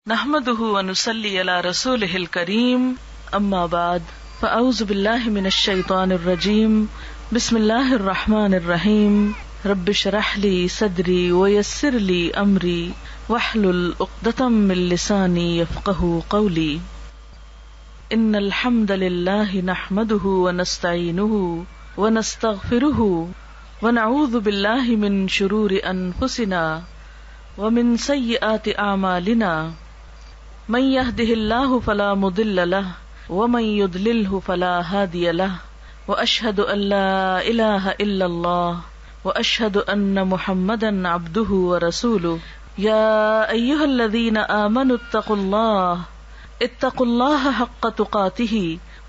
نحمده ونصلي على رسوله الكريم اما بعد فاعوذ بالله من الشيطان الرجيم بسم الله الرحمن الرحيم رب اشرح لي صدري ويسر لي امري واحلل عقدة من لساني يفقهوا قولي ان الحمد لله نحمده ونستعينه ونستغفره ونعوذ بالله من شرور انفسنا ومن سيئات اعمالنا من يهده الله فلا مضل له ومن يضلله فلا هادي له واشهد ان لا اله الا الله واشهد ان محمدا عبده ورسوله يا ايها الذين امنوا اتقوا الله حق تقاته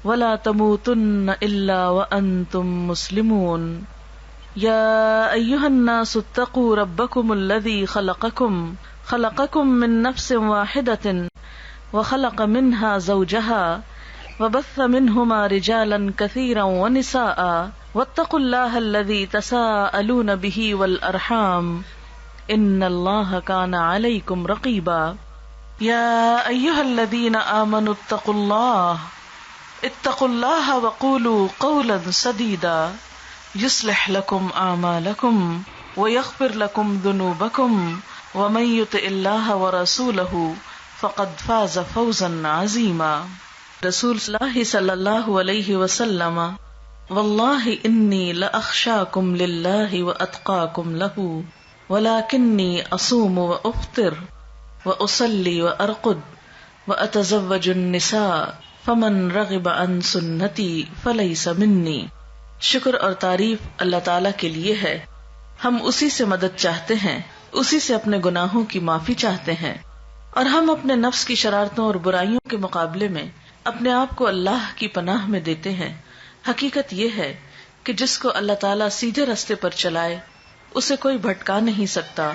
ولا تموتن الا وانتم مسلمون يا ايها الناس اتقوا ربكم الذي خلقكم من نفس واحدة وخلق منها زوجها وبث منهما رجالا كثيرا ونساء واتقوا الله الذي تساءلون به والأرحام إن الله كان عليكم رقيبا يا أيها الذين آمنوا اتقوا الله وقولوا قولا سديدا يصلح لكم أعمالكم ويغفر لكم ذنوبكم ومن يطع الله ورسوله فقد فاز فوزا عظيما رسول اللہ صلی اللہ علیہ وسلم واللہ انی لأخشاکم للہ واتقاکم لہ ولکنی اصوم وافطر واصلی وارقد واتزوج النساء فمن رغب عن سنتی فلیس منی۔ شکر اور تعریف اللہ تعالیٰ کے لیے ہے، ہم اسی سے مدد چاہتے ہیں، اسی سے اپنے گناہوں کی معافی چاہتے ہیں، اور ہم اپنے نفس کی شرارتوں اور برائیوں کے مقابلے میں اپنے آپ کو اللہ کی پناہ میں دیتے ہیں۔ حقیقت یہ ہے کہ جس کو اللہ تعالیٰ سیدھے راستے پر چلائے اسے کوئی بھٹکا نہیں سکتا،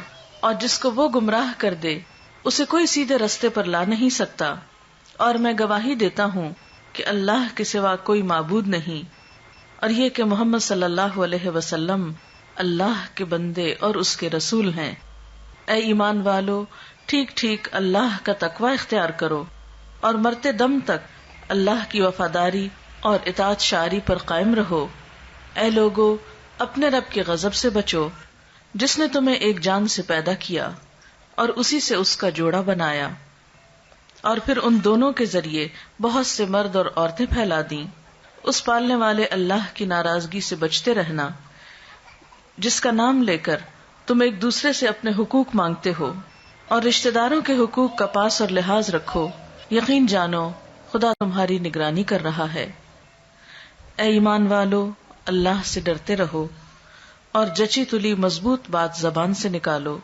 اور جس کو وہ گمراہ کر دے اسے کوئی سیدھے راستے پر لا نہیں سکتا۔ اور میں گواہی دیتا ہوں کہ اللہ کے سوا کوئی معبود نہیں، اور یہ کہ محمد صلی اللہ علیہ وسلم اللہ کے بندے اور اس کے رسول ہیں۔ اے ایمان والو، ٹھیک ٹھیک اللہ کا تقوی اختیار کرو اور مرتے دم تک اللہ کی وفاداری اور اطاعت شاری پر قائم رہو۔ اے لوگو، اپنے رب کے غضب سے بچو جس نے تمہیں ایک جان سے پیدا کیا اور اسی سے اس کا جوڑا بنایا، اور پھر ان دونوں کے ذریعے بہت سے مرد اور عورتیں پھیلا دیں۔ اس پالنے والے اللہ کی ناراضگی سے بچتے رہنا جس کا نام لے کر تم ایک دوسرے سے اپنے حقوق مانگتے ہو، اور رشتہ داروں کے حقوق کا پاس اور لحاظ رکھو۔ یقین جانو خدا تمہاری نگرانی کر رہا ہے۔ اے ایمان والو، اللہ سے ڈرتے رہو اور جچی تلی مضبوط بات زبان سے نکالو،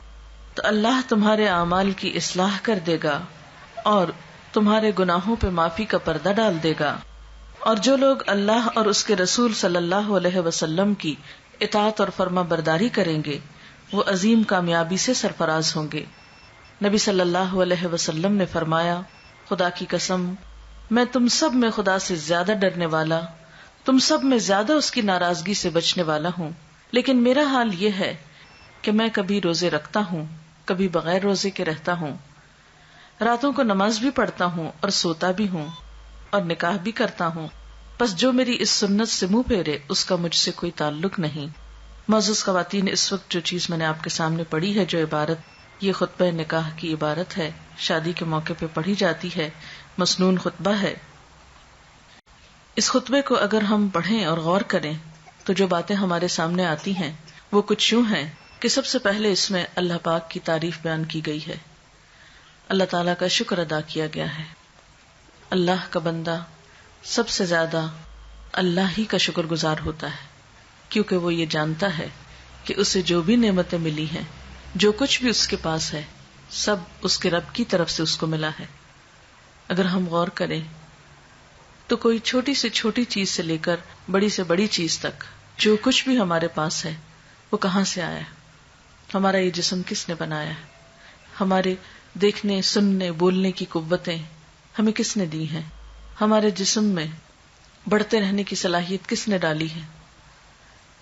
تو اللہ تمہارے اعمال کی اصلاح کر دے گا اور تمہارے گناہوں پہ معافی کا پردہ ڈال دے گا۔ اور جو لوگ اللہ اور اس کے رسول صلی اللہ علیہ وسلم کی اطاعت اور فرما برداری کریں گے وہ عظیم کامیابی سے سرفراز ہوں گے۔ نبی صلی اللہ علیہ وسلم نے فرمایا، خدا کی قسم میں تم سب میں خدا سے زیادہ ڈرنے والا، تم سب میں زیادہ اس کی ناراضگی سے بچنے والا ہوں، لیکن میرا حال یہ ہے کہ میں کبھی روزے رکھتا ہوں، کبھی بغیر روزے کے رہتا ہوں، راتوں کو نماز بھی پڑھتا ہوں اور سوتا بھی ہوں، اور نکاح بھی کرتا ہوں، بس جو میری اس سنت سے منہ پھیرے اس کا مجھ سے کوئی تعلق نہیں۔ معزز خواتین، اس وقت جو چیز میں نے آپ کے سامنے پڑھی ہے، جو عبارت، یہ خطبہ نکاح کی عبارت ہے، شادی کے موقع پہ پڑھی جاتی ہے، مسنون خطبہ ہے۔ اس خطبے کو اگر ہم پڑھیں اور غور کریں تو جو باتیں ہمارے سامنے آتی ہیں وہ کچھ یوں ہیں کہ سب سے پہلے اس میں اللہ پاک کی تعریف بیان کی گئی ہے، اللہ تعالیٰ کا شکر ادا کیا گیا ہے۔ اللہ کا بندہ سب سے زیادہ اللہ ہی کا شکر گزار ہوتا ہے، کیونکہ وہ یہ جانتا ہے کہ اسے جو بھی نعمتیں ملی ہیں، جو کچھ بھی اس کے پاس ہے، سب اس کے رب کی طرف سے اس کو ملا ہے۔ اگر ہم غور کریں تو کوئی چھوٹی سے چھوٹی چیز سے لے کر بڑی سے بڑی چیز تک جو کچھ بھی ہمارے پاس ہے وہ کہاں سے آیا ہے؟ ہمارا یہ جسم کس نے بنایا ہے؟ ہمارے دیکھنے، سننے، بولنے کی قوتیں ہمیں کس نے دی ہیں؟ ہمارے جسم میں بڑھتے رہنے کی صلاحیت کس نے ڈالی ہے؟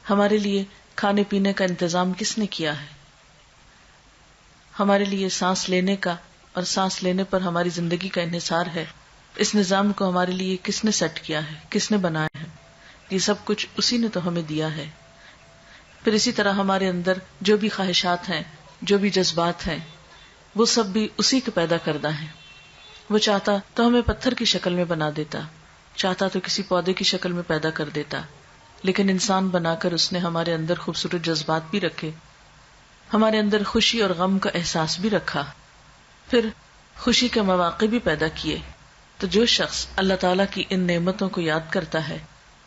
ہمارے لیے کھانے پینے کا انتظام کس نے کیا ہے؟ ہمارے لیے سانس لینے کا اور سانس لینے پر ہماری زندگی کا انحصار ہے، اس نظام کو ہمارے لیے کس نے سیٹ کیا ہے، کس نے بنایا ہے؟ یہ سب کچھ اسی نے تو ہمیں دیا ہے۔ پھر اسی طرح ہمارے اندر جو بھی خواہشات ہیں، جو بھی جذبات ہیں، وہ سب بھی اسی کے پیدا کردہ ہیں۔ وہ چاہتا تو ہمیں پتھر کی شکل میں بنا دیتا، چاہتا تو کسی پودے کی شکل میں پیدا کر دیتا، لیکن انسان بنا کر اس نے ہمارے اندر خوبصورت جذبات بھی رکھے، ہمارے اندر خوشی اور غم کا احساس بھی رکھا، پھر خوشی کے مواقع بھی پیدا کیے۔ تو جو شخص اللہ تعالیٰ کی ان نعمتوں کو یاد کرتا ہے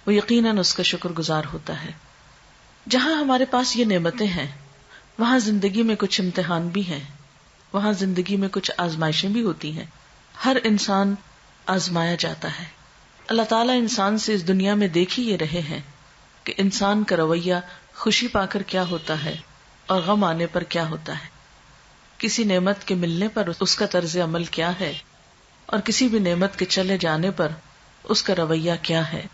وہ یقیناً اس کا شکر گزار ہوتا ہے۔ جہاں ہمارے پاس یہ نعمتیں ہیں وہاں زندگی میں کچھ امتحان بھی ہیں، وہاں زندگی میں کچھ آزمائشیں بھی ہوتی ہیں، ہر انسان آزمایا جاتا ہے۔ اللہ تعالیٰ انسان سے اس دنیا میں دیکھ ہی یہ رہے ہیں کہ انسان کا رویہ خوشی پا کر کیا ہوتا ہے اور غم آنے پر کیا ہوتا ہے، کسی نعمت کے ملنے پر اس کا طرز عمل کیا ہے اور کسی بھی نعمت کے چلے جانے پر اس کا رویہ کیا ہے۔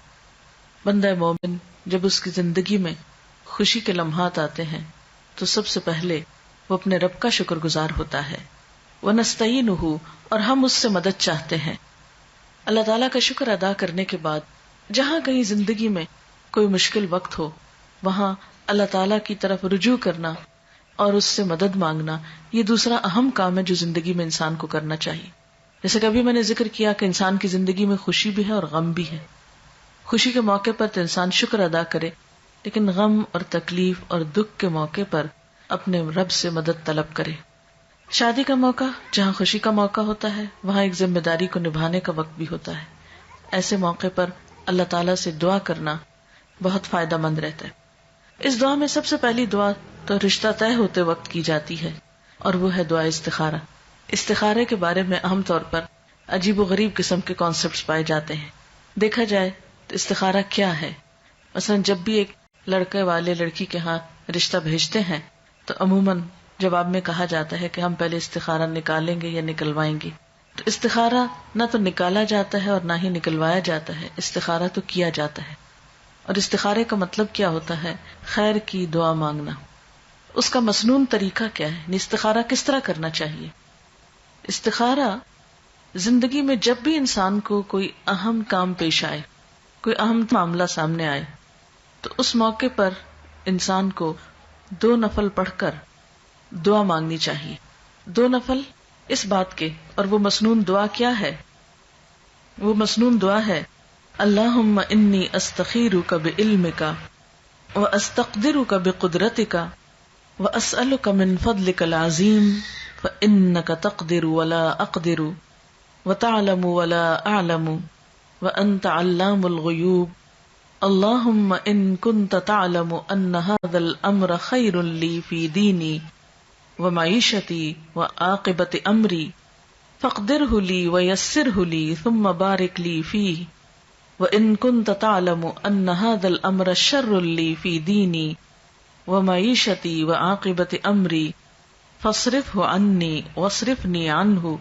بندہ مومن جب اس کی زندگی میں خوشی کے لمحات آتے ہیں تو سب سے پہلے وہ اپنے رب کا شکر گزار ہوتا ہے، وَنَسْتَعِينُهُ، اور ہم اس سے مدد چاہتے ہیں۔ اللہ تعالیٰ کا شکر ادا کرنے کے بعد جہاں کہیں زندگی میں کوئی مشکل وقت ہو وہاں اللہ تعالیٰ کی طرف رجوع کرنا اور اس سے مدد مانگنا، یہ دوسرا اہم کام ہے جو زندگی میں انسان کو کرنا چاہیے۔ جیسے کہ ابھی میں نے ذکر کیا کہ انسان کی زندگی میں خوشی بھی ہے اور غم بھی ہے۔ خوشی کے موقع پر تو انسان شکر ادا کرے، لیکن غم اور تکلیف اور دکھ کے موقع پر اپنے رب سے مدد طلب کرے۔ شادی کا موقع جہاں خوشی کا موقع ہوتا ہے وہاں ایک ذمہ داری کو نبھانے کا وقت بھی ہوتا ہے۔ ایسے موقع پر اللہ تعالیٰ سے دعا کرنا بہت فائدہ مند رہتا ہے۔ اس دعا میں سب سے پہلی دعا تو رشتہ طے ہوتے وقت کی جاتی ہے اور وہ ہے دعا استخارہ۔ استخارے کے بارے میں عام طور پر عجیب و غریب قسم کے کانسیپٹس پائے جاتے ہیں۔ دیکھا جائے تو استخارہ کیا ہے؟ مثلا جب بھی ایک لڑکے والے لڑکی کے ہاں رشتہ بھیجتے ہیں تو عموماً جواب میں کہا جاتا ہے کہ ہم پہلے استخارہ نکالیں گے یا نکلوائیں گے۔ تو استخارہ نہ تو نکالا جاتا ہے اور نہ ہی نکلوایا جاتا ہے، استخارہ تو کیا جاتا ہے۔ اور استخارے کا مطلب کیا ہوتا ہے؟ خیر کی دعا مانگنا۔ اس کا مسنون طریقہ کیا ہے؟ استخارہ کس طرح کرنا چاہیے؟ استخارہ زندگی میں جب بھی انسان کو کوئی اہم کام پیش آئے، کوئی اہم معاملہ سامنے آئے، تو اس موقع پر انسان کو 2 نفل پڑھ کر دعا مانگنی چاہیے۔ 2 نفل اس بات کے، اور وہ مسنون دعا کیا ہے؟ وہ مسنون دعا ہے اللہم انی استخیرک بعلمک واستقدرک بقدرتک واسألک من فضلک العظیم فإنک تقدر ولا اقدر وتعلم ولا اعلم وانت علام الغیوب اللہم ان کنت تعلم ان هذا الامر خیر لی فی دینی ومعیشتی وعاقبت امری فاقدرہ لی ویسرہ لی ثم بارک لی فیہ وَإِن كُنْتَ تَعْلَمُ أَنَّ هَذَا الْأَمْرَ شَرٌّ لِّي فِي دِينِي وَمَعِيشَتِي وَعَاقِبَةِ أَمْرِي فَاصْرِفْهُ عَنِّي وَاصْرِفْنِي عَنْهُ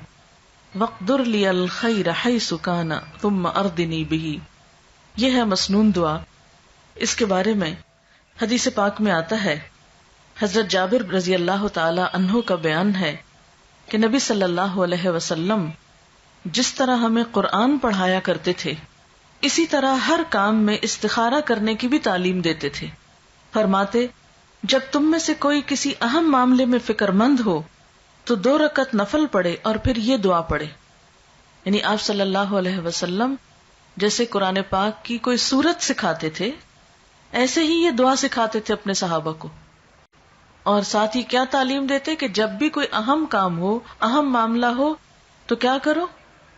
وَاقْدُرْ لِيَ الْخَيْرَ حَيْثُ كَانَ ثُمَّ أَرْضِنِي بِهِ۔ یہ ہے مسنون دعا۔ اس کے بارے میں حدیث پاک میں آتا ہے، حضرت جابر رضی اللہ تعالی عنہ کا بیان ہے کہ نبی صلی اللہ علیہ وسلم جس طرح ہمیں قرآن پڑھایا کرتے تھے اسی طرح ہر کام میں استخارہ کرنے کی بھی تعلیم دیتے تھے۔ فرماتے جب تم میں سے کوئی کسی اہم معاملے میں فکر مند ہو تو 2 رکعت نفل پڑھے اور پھر یہ دعا پڑھے۔ یعنی آپ صلی اللہ علیہ وسلم جیسے قرآن پاک کی کوئی سورت سکھاتے تھے ایسے ہی یہ دعا سکھاتے تھے اپنے صحابہ کو، اور ساتھ ہی کیا تعلیم دیتے کہ جب بھی کوئی اہم کام ہو، اہم معاملہ ہو تو کیا کرو؟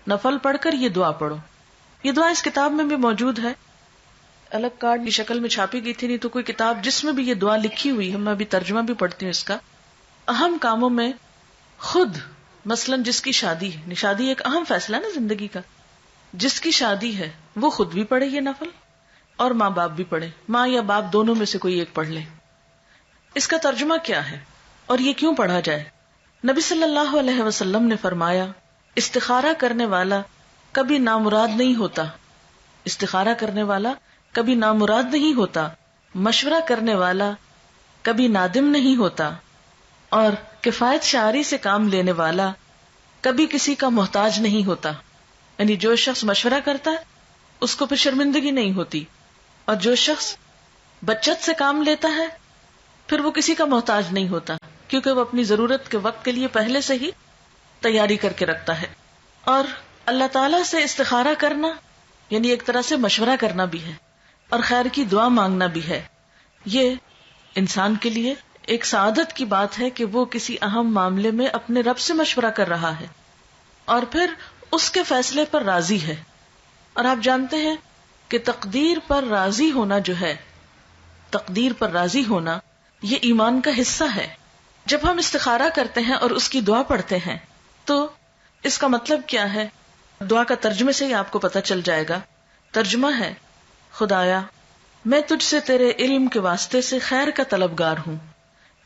نفل پڑھ کر یہ دعا پڑھو۔ یہ دعا اس کتاب میں بھی موجود ہے، الگ کارڈ کی شکل میں چھاپی گئی تھی، نہیں تو کوئی کتاب جس میں بھی یہ دعا لکھی ہوئی ہے، میں ابھی ترجمہ بھی پڑھتی ہوں اس کا۔ اہم کاموں میں خود مثلا جس کی شادی ہے، شادی ایک اہم فیصلہ ہے نا زندگی کا، جس کی شادی ہے وہ خود بھی پڑھے یہ نفل اور ماں باپ بھی پڑھے، ماں یا باپ دونوں میں سے کوئی ایک پڑھ لے۔ اس کا ترجمہ کیا ہے اور یہ کیوں پڑھا جائے؟ نبی صلی اللہ علیہ وسلم نے فرمایا استخارہ کرنے والا کبھی نامراد نہیں ہوتا، استخارہ کرنے والا کبھی نامراد نہیں ہوتا، مشورہ کرنے والا کبھی نادم نہیں ہوتا، اور کفایت شعری سے کام لینے والا کبھی کسی کا محتاج نہیں ہوتا. یعنی جو شخص مشورہ کرتا ہے اس کو پھر شرمندگی نہیں ہوتی، اور جو شخص بچت سے کام لیتا ہے پھر وہ کسی کا محتاج نہیں ہوتا، کیونکہ وہ اپنی ضرورت کے وقت کے لیے پہلے سے ہی تیاری کر کے رکھتا ہے. اور اللہ تعالیٰ سے استخارہ کرنا یعنی ایک طرح سے مشورہ کرنا بھی ہے اور خیر کی دعا مانگنا بھی ہے. یہ انسان کے لیے ایک سعادت کی بات ہے کہ وہ کسی اہم معاملے میں اپنے رب سے مشورہ کر رہا ہے اور پھر اس کے فیصلے پر راضی ہے. اور آپ جانتے ہیں کہ تقدیر پر راضی ہونا جو ہے، تقدیر پر راضی ہونا یہ ایمان کا حصہ ہے. جب ہم استخارہ کرتے ہیں اور اس کی دعا پڑھتے ہیں تو اس کا مطلب کیا ہے؟ دعا کا ترجمے سے ہی آپ کو پتہ چل جائے گا. ترجمہ ہے، خدایا میں تجھ سے تیرے علم کے واسطے سے خیر کا طلبگار ہوں،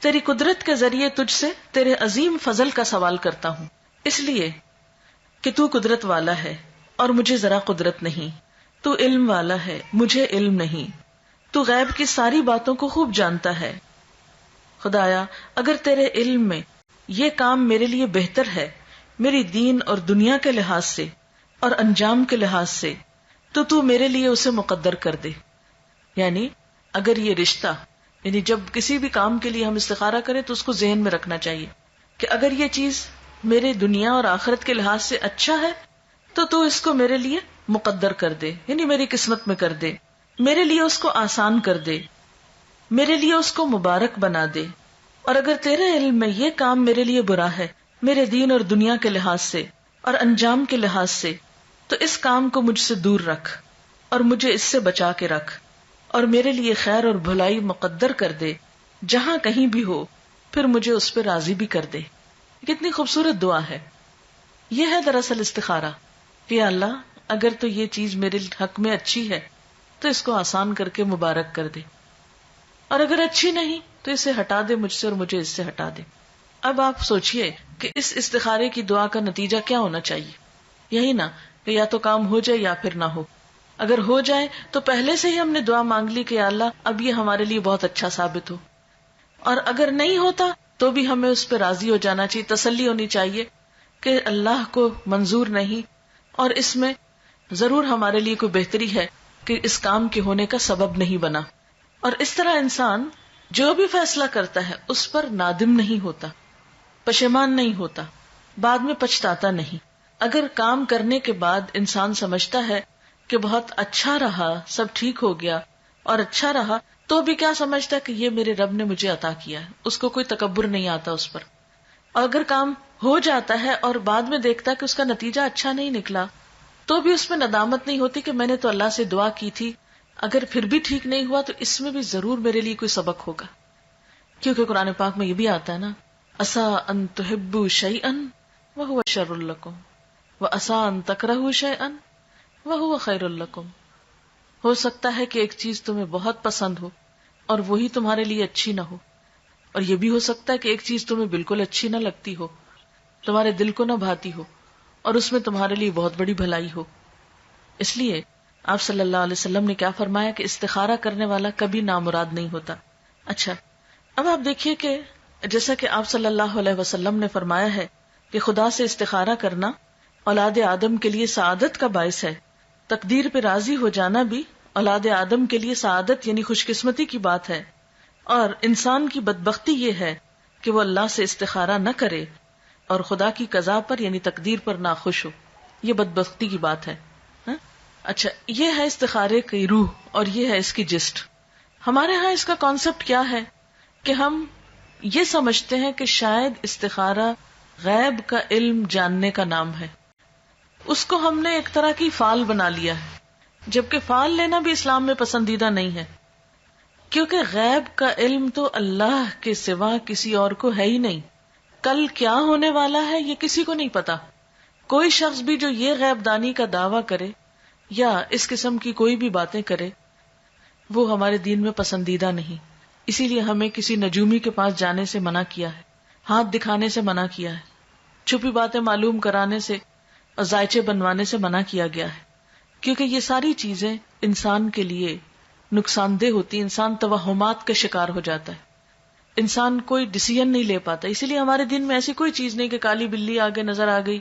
تیری قدرت کے ذریعے تجھ سے تیرے عظیم فضل کا سوال کرتا ہوں، اس لیے کہ تو قدرت والا ہے اور مجھے ذرا قدرت نہیں، تو علم والا ہے مجھے علم نہیں، تو غیب کی ساری باتوں کو خوب جانتا ہے. خدایا اگر تیرے علم میں یہ کام میرے لیے بہتر ہے میری دین اور دنیا کے لحاظ سے اور انجام کے لحاظ سے تو میرے لیے اسے مقدر کر دے. یعنی اگر یہ رشتہ، یعنی جب کسی بھی کام کے لیے ہم استخارہ کریں تو اس کو ذہن میں رکھنا چاہیے کہ اگر یہ چیز میرے دنیا اور آخرت کے لحاظ سے اچھا ہے تو اس کو میرے لیے مقدر کر دے، یعنی میری قسمت میں کر دے، میرے لیے اس کو آسان کر دے، میرے لیے اس کو مبارک بنا دے. اور اگر تیرے علم میں یہ کام میرے لیے برا ہے میرے دین اور دنیا کے لحاظ سے اور انجام کے لحاظ سے تو اس کام کو مجھ سے دور رکھ اور مجھے اس سے بچا کے رکھ، اور میرے لیے خیر اور بھلائی مقدر کر دے جہاں کہیں بھی ہو، پھر مجھے اس پہ راضی بھی کر دے. کتنی خوبصورت دعا ہے. یہ ہے دراصل استخارہ کہ یا اللہ اگر تو یہ چیز میرے حق میں اچھی ہے تو اس کو آسان کر کے مبارک کر دے، اور اگر اچھی نہیں تو اسے ہٹا دے مجھ سے اور مجھے اس سے ہٹا دے. اب آپ سوچئے کہ اس استخارے کی دعا کا نتیجہ کیا ہونا چاہیے؟ یہی نا کہ یا تو کام ہو جائے یا پھر نہ ہو. اگر ہو جائے تو پہلے سے ہی ہم نے دعا مانگ لی کہ یا اللہ اب یہ ہمارے لیے بہت اچھا ثابت ہو، اور اگر نہیں ہوتا تو بھی ہمیں اس پہ راضی ہو جانا چاہیے، تسلی ہونی چاہیے کہ اللہ کو منظور نہیں اور اس میں ضرور ہمارے لیے کوئی بہتری ہے کہ اس کام کے ہونے کا سبب نہیں بنا. اور اس طرح انسان جو بھی فیصلہ کرتا ہے اس پر نادم نہیں ہوتا، پشیمان نہیں ہوتا، بعد میں پچھتاتا نہیں. اگر کام کرنے کے بعد انسان سمجھتا ہے کہ بہت اچھا رہا، سب ٹھیک ہو گیا اور اچھا رہا، تو بھی کیا سمجھتا ہے کہ یہ میرے رب نے مجھے عطا کیا ہے، اس کو کوئی تکبر نہیں آتا اس پر. اور اگر کام ہو جاتا ہے اور بعد میں دیکھتا ہے کہ اس کا نتیجہ اچھا نہیں نکلا تو بھی اس میں ندامت نہیں ہوتی کہ میں نے تو اللہ سے دعا کی تھی، اگر پھر بھی ٹھیک نہیں ہوا تو اس میں بھی ضرور میرے لیے کوئی سبق ہوگا. کیونکہ قرآن پاک میں یہ بھی آتا ہے نا، عسیٰ ان تحبوا شیئا وہو شر لکم وعسیٰ ان تکرہوا شیئا وہو خیر لکم. ہو سکتا ہے کہ ایک چیز تمہیں بہت پسند ہو اور وہی تمہارے لیے اچھی نہ ہو، اور یہ بھی ہو سکتا ہے کہ ایک چیز تمہیں بالکل اچھی نہ لگتی ہو، تمہارے دل کو نہ بھاتی ہو، اور اس میں تمہارے لیے بہت بڑی بھلائی ہو. اس لیے آپ صلی اللہ علیہ وسلم نے کیا فرمایا کہ استخارہ کرنے والا کبھی نامراد نہیں ہوتا. اچھا اب آپ دیکھیے کہ جیسا کہ آپ صلی اللہ علیہ وسلم نے فرمایا ہے کہ خدا سے استخارہ کرنا اولاد آدم کے لیے سعادت کا باعث ہے، تقدیر پہ راضی ہو جانا بھی اولاد آدم کے لیے سعادت یعنی خوش قسمتی کی بات ہے، اور انسان کی بدبختی یہ ہے کہ وہ اللہ سے استخارہ نہ کرے اور خدا کی قضا پر یعنی تقدیر پر ناخوش ہو. یہ بدبختی کی بات ہے. اچھا یہ ہے استخارے کی روح اور یہ ہے اس کی جسٹ. ہمارے ہاں اس کا کانسیپٹ کیا ہے کہ ہم یہ سمجھتے ہیں کہ شاید استخارہ غیب کا علم جاننے کا نام ہے. اس کو ہم نے ایک طرح کی فعال بنا لیا ہے، جبکہ فعال لینا بھی اسلام میں پسندیدہ نہیں ہے، کیونکہ غیب کا علم تو اللہ کے سوا کسی اور کو ہے ہی نہیں. کل کیا ہونے والا ہے یہ کسی کو نہیں پتا. کوئی شخص بھی جو یہ غیب دانی کا دعویٰ کرے یا اس قسم کی کوئی بھی باتیں کرے وہ ہمارے دین میں پسندیدہ نہیں. اسی لیے ہمیں کسی نجومی کے پاس جانے سے منع کیا ہے، ہاتھ دکھانے سے منع کیا ہے، چھپی باتیں معلوم کرانے سے اور ذائچے بنوانے سے منع کیا گیا ہے، کیونکہ یہ ساری چیزیں انسان کے لیے نقصان دہ ہوتی، انسان توہمات کا شکار ہو جاتا ہے. انسان کوئی ڈیسیژن نہیں لے پاتا. اسی لیے ہمارے دین میں ایسی کوئی چیز نہیں کہ کالی بلی آگے نظر آ گئی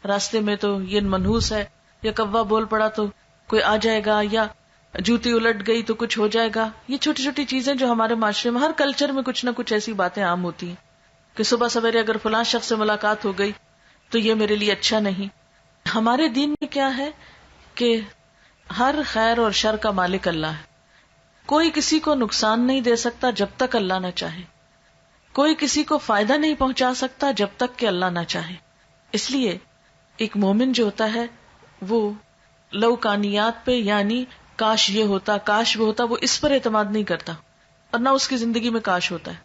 راستے میں تو یہ منحوس ہے، یا کوا بول پڑا تو کوئی آ جائے گا، یا جوتی الٹ گئی تو کچھ ہو جائے گا. یہ چھوٹی چھوٹی چیزیں جو ہمارے معاشرے میں ہر کلچر میں کچھ نہ کچھ ایسی باتیں عام ہوتی ہیں کہ صبح سویرے اگر فلاں شخص سے ملاقات ہو گئی تو یہ میرے لیے اچھا نہیں. ہمارے دین میں کیا ہے کہ ہر خیر اور شر کا مالک اللہ ہے. کوئی کسی کو نقصان نہیں دے سکتا جب تک اللہ نہ چاہے، کوئی کسی کو فائدہ نہیں پہنچا سکتا جب تک کہ اللہ نہ چاہے. اس لیے ایک مومن جو ہوتا ہے وہ لوکانیات پہ، یعنی کاش یہ ہوتا، کاش وہ ہوتا، وہ اس پر اعتماد نہیں کرتا، اور نہ اس کی زندگی میں کاش ہوتا ہے.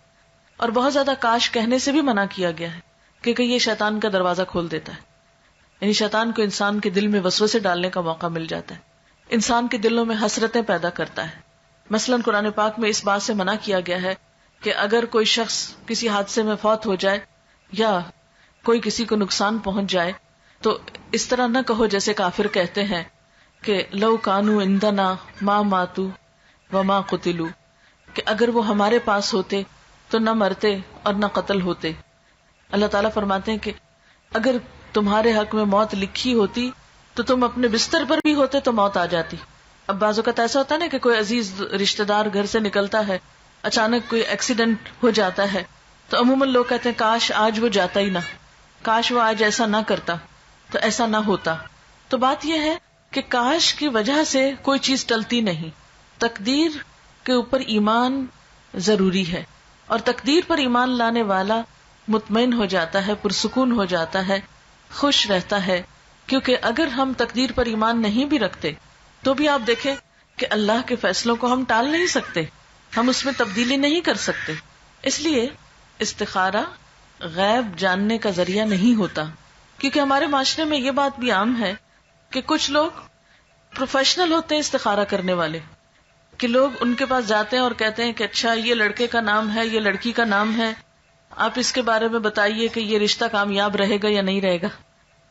اور بہت زیادہ کاش کہنے سے بھی منع کیا گیا ہے کیونکہ یہ شیطان کا دروازہ کھول دیتا ہے. یعنی شیطان کو انسان کے دل میں وسوسے ڈالنے کا موقع مل جاتا ہے، انسان کے دلوں میں حسرتیں پیدا کرتا ہے. مثلا قرآن پاک میں اس بات سے منع کیا گیا ہے کہ اگر کوئی شخص کسی حادثے میں فوت ہو جائے یا کوئی کسی کو نقصان پہنچ جائے تو اس طرح نہ کہو جیسے کافر کہتے ہیں کہ لو کانو عندنا ما ماتو وما قتلوا، کہ اگر وہ ہمارے پاس ہوتے تو نہ مرتے اور نہ قتل ہوتے. اللہ تعالیٰ فرماتے ہیں کہ اگر تمہارے حق میں موت لکھی ہوتی تو تم اپنے بستر پر بھی ہوتے تو موت آ جاتی. اب بعض اوقات ایسا ہوتا ہے نا کہ کوئی عزیز رشتہ دار گھر سے نکلتا ہے، اچانک کوئی ایکسیڈنٹ ہو جاتا ہے تو عموماً لوگ کہتے ہیں کاش آج وہ جاتا ہی نہ، کاش وہ آج ایسا نہ کرتا تو ایسا نہ ہوتا. تو بات یہ ہے کہ کاش کی وجہ سے کوئی چیز ٹلتی نہیں. تقدیر کے اوپر ایمان ضروری ہے، اور تقدیر پر ایمان لانے والا مطمئن ہو جاتا ہے، پرسکون ہو جاتا ہے، خوش رہتا ہے. کیونکہ اگر ہم تقدیر پر ایمان نہیں بھی رکھتے تو بھی آپ دیکھیں کہ اللہ کے فیصلوں کو ہم ٹال نہیں سکتے، ہم اس میں تبدیلی نہیں کر سکتے. اس لیے استخارہ غیب جاننے کا ذریعہ نہیں ہوتا. کیونکہ ہمارے معاشرے میں یہ بات بھی عام ہے کہ کچھ لوگ پروفیشنل ہوتے ہیں استخارہ کرنے والے، کہ لوگ ان کے پاس جاتے ہیں اور کہتے ہیں کہ اچھا یہ لڑکے کا نام ہے، یہ لڑکی کا نام ہے، آپ اس کے بارے میں بتائیے کہ یہ رشتہ کامیاب رہے گا یا نہیں رہے گا.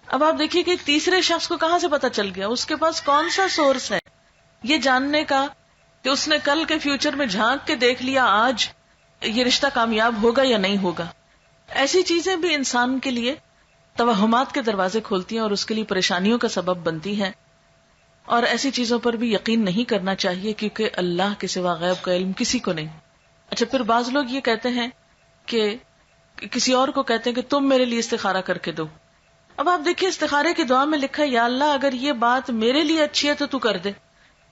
اب آپ دیکھیے کہ ایک تیسرے شخص کو کہاں سے پتا چل گیا، اس کے پاس کون سا سورس ہے یہ جاننے کا کہ اس نے کل کے فیوچر میں جھانک کے دیکھ لیا آج یہ رشتہ کامیاب ہوگا یا نہیں ہوگا. ایسی چیزیں بھی انسان کے لیے توہمات کے دروازے کھولتی ہیں اور اس کے لیے پریشانیوں کا سبب بنتی ہیں. اور ایسی چیزوں پر بھی یقین نہیں کرنا چاہیے کیونکہ اللہ کے سوا غیب کا علم کسی کو نہیں. اچھا، پھر بعض لوگ یہ کہتے ہیں کہ کسی اور کو کہتے ہیں کہ تم میرے لیے استخارہ کر کے دو. اب آپ دیکھیے استخارے کی دعا میں لکھا ہے یا اللہ اگر یہ بات میرے لیے اچھی ہے تو تو کر دے.